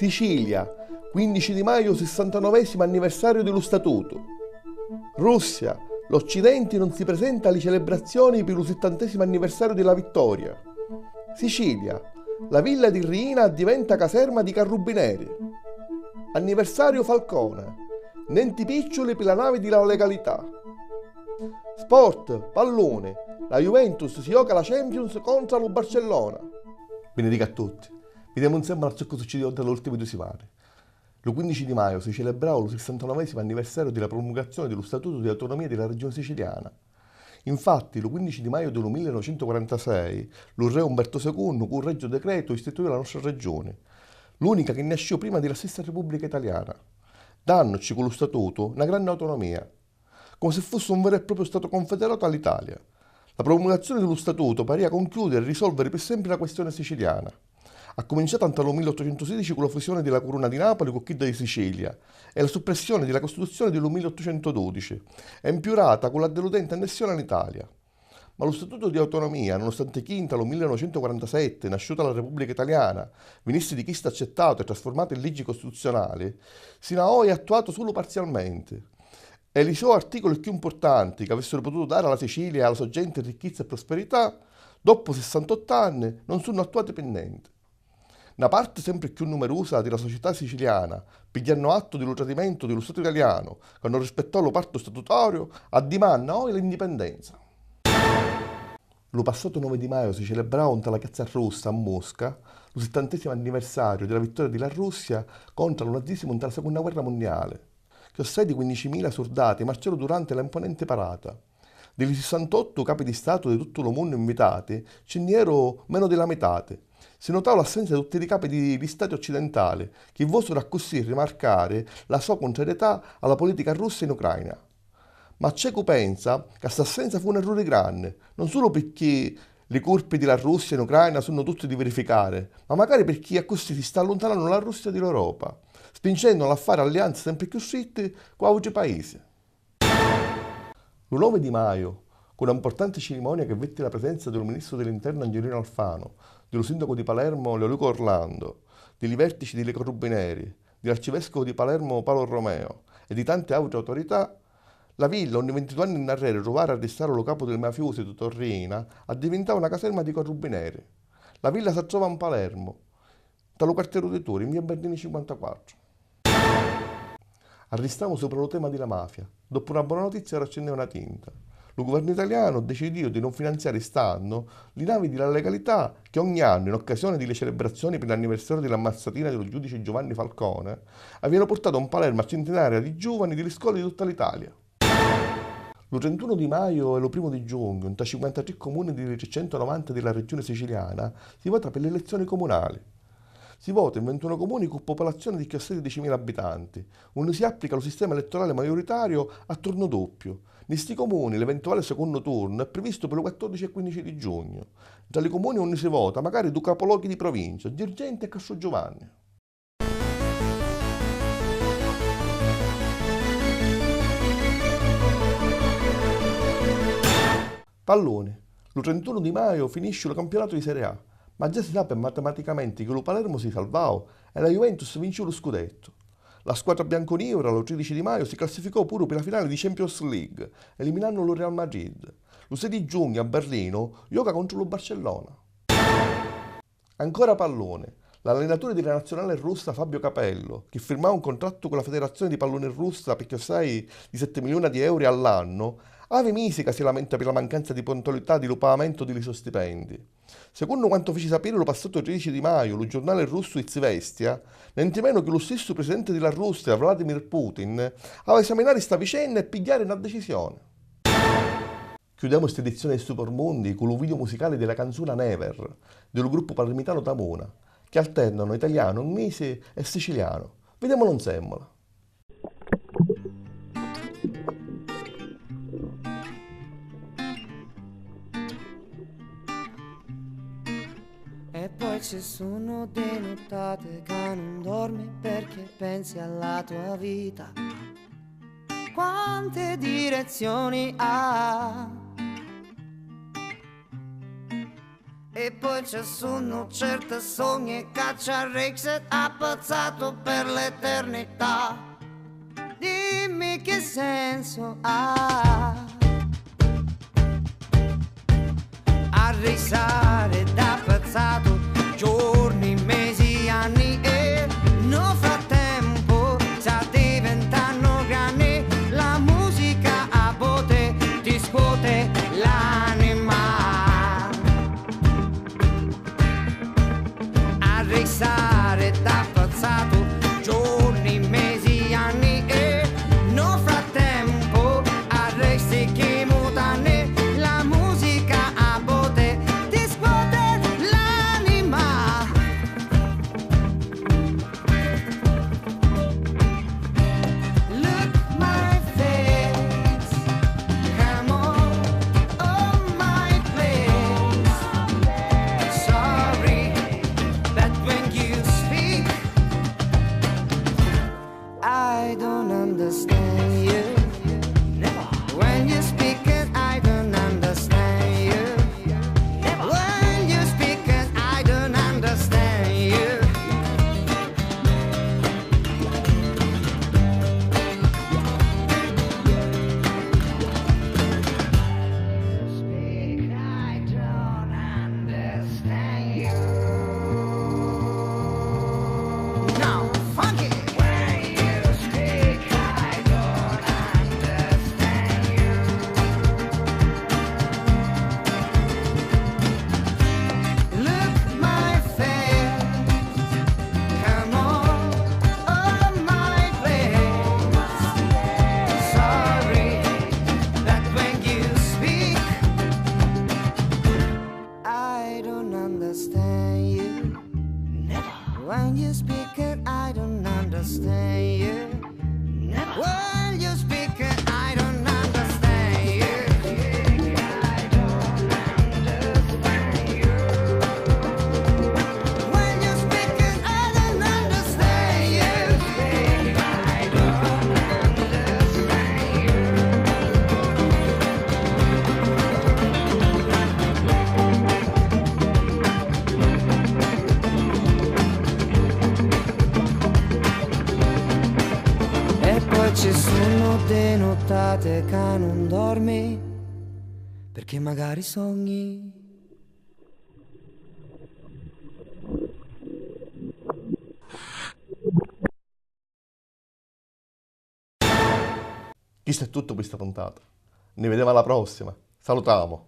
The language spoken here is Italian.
Sicilia, 15 di maio, 69esimo anniversario dello Statuto. Russia, l'Occidente non si presenta alle celebrazioni per il 70esimo anniversario della vittoria. Sicilia, la villa di Riina diventa caserma di carabinieri. Anniversario Falcone, nenti piccioli per la nave della legalità. Sport, pallone, la Juventus si gioca la Champions contro lo Barcellona. Benedica a tutti, vediamo insieme a ciò che succede oggi alle ultime 2 settimane. Il 15 di maio si celebrava il 69esimo anniversario della promulgazione dello Statuto di autonomia della regione siciliana. Infatti, il 15 di maio del 1946, il re Umberto II, con un regio decreto, istituì la nostra regione, l'unica che nasceva prima della stessa Repubblica Italiana, dandoci con lo Statuto una grande autonomia, come se fosse un vero e proprio Stato confederato all'Italia. La promulgazione dello Statuto parea concludere e risolvere per sempre la questione siciliana. Ha cominciato nel 1816 con la fusione della Corona di Napoli con quella di Sicilia e la soppressione della Costituzione del 1812, e impiurata con la deludente annessione all'Italia. Ma lo Statuto di autonomia, nonostante chi nel 1947, nasciuta la Repubblica Italiana, venisse di chi sta accettato e trasformato in leggi costituzionali, sino a oggi è attuato solo parzialmente. E i suoi articoli più importanti, che avessero potuto dare alla Sicilia e alla sua gente ricchezza e prosperità, dopo 68 anni non sono attuati per niente. Una parte sempre più numerosa della società siciliana, pigliando atto dello tradimento dello Stato italiano, che non rispettò lo patto statutario, addimanda oggi l'indipendenza. Lo passato 9 di maio si celebrava la Piazza Rossa a Mosca il 70esimo anniversario della vittoria della Russia contro il nazismo nella Seconda Guerra Mondiale, che assai di 15.000 soldati marciarono durante l'imponente parata. Degli 68 capi di Stato di tutto il mondo invitati, ce n'erano meno della metà. Si notava l'assenza di tutti i capi di Stati occidentali, che vossero così rimarcare la sua contrarietà alla politica russa in Ucraina. Ma c'è chi pensa che questa assenza fu un errore grande, non solo perché le colpe della Russia in Ucraina sono tutte di verificare, ma magari perché a così si sta allontanando la Russia dall'Europa, spingendola a fare alleanze sempre più strette con altri paesi. Il 9 di maio, con un'importante cerimonia che vette la presenza del ministro dell'Interno Angelino Alfano, dello sindaco di Palermo Leoluca Orlando, dei vertici delle Carabinieri, dell'arcivescovo di Palermo Paolo Romeo e di tante altre autorità, la villa, ogni 22 anni in arredo, trovare a arrestare lo capo del mafioso di Torrina, è diventata una caserma di carabinieri. La villa si trova a Palermo, dallo quartiere di Turi, in via Bernini 54. Arrestiamo sopra lo tema della mafia. Dopo una buona notizia raccendeva una tinta. Il governo italiano decidiò di non finanziare quest'anno le navi della legalità che ogni anno, in occasione delle celebrazioni per l'anniversario dell'ammazzatina dello giudice Giovanni Falcone, avevano portato a Palermo a centinaia di giovani delle scuole di tutta l'Italia. Il 31 di maio e lo 1 di giugno, in 53 comuni dei 390 della regione siciliana, si vota per le elezioni comunali. Si vota in 21 comuni con popolazione di 16.000 abitanti, dove si applica lo sistema elettorale maggioritario a turno doppio. In questi comuni l'eventuale secondo turno è previsto per il 14 e 15 di giugno. Tra i comuni dove si vota magari due capoluoghi di provincia, Girgenti e Castrogiovanni. Pallone. Il 31 di maio finisce il campionato di Serie A, ma già si sa matematicamente che lo Palermo si salvava e la Juventus vince lo scudetto. La squadra bianconera il 13 di maio si classificò pure per la finale di Champions League, eliminando lo Real Madrid. Lo 6 di giugno a Berlino gioca contro lo Barcellona. Ancora pallone. L'allenatore della nazionale russa Fabio Capello, che firmava un contratto con la federazione di pallone russa per assai di 7 milioni di euro all'anno, Ave Misica si lamenta per la mancanza di puntualità di lo pagamento dei suoi stipendi. Secondo quanto fece sapere lo passato 13 di maio lo giornale russo Izvestia, nientemeno che lo stesso presidente della Russia, Vladimir Putin, aveva esaminato questa vicenda e pigliare una decisione. Chiudiamo questa edizione di Supermondi con un video musicale della canzone Never, del gruppo palermitano Tamona, che alternano italiano, inglese e siciliano. Vediamolo insieme. E poi ci sono delle nottate che non dormi perché pensi alla tua vita. Quante direzioni ha? E poi c'è sonno, certe sogni e caccia Rexet appazzato per l'eternità. Dimmi che senso ha a risare da pazzato giorni, mesi, anni e nel frattempo sta diventando grande. La musica a botte ti scuote l'anima a risare da pazzato giorni, mesi, anni e nel frattempo arresti che mutane. La musica a botte ti scuote l'anima. Look my face, come on my place. Sorry that when you speak I don't understand you. When you speak it, I don't understand you. When you speak it, I don't understand you. Speak, I don't understand you. No, funky. When you speak, I don't understand you. Look my face, come on my place. Sorry that when you speak I don't understand you. When you speak it, I don't understand you. When you speak it, I don't understand you. I don't understand you. When you speak it, I don't understand you. I don't understand you. E poi ci sono delle nottate che non dormi perché magari sogni. Questo è tutto per questa puntata. Ne vediamo alla prossima. Salutiamo.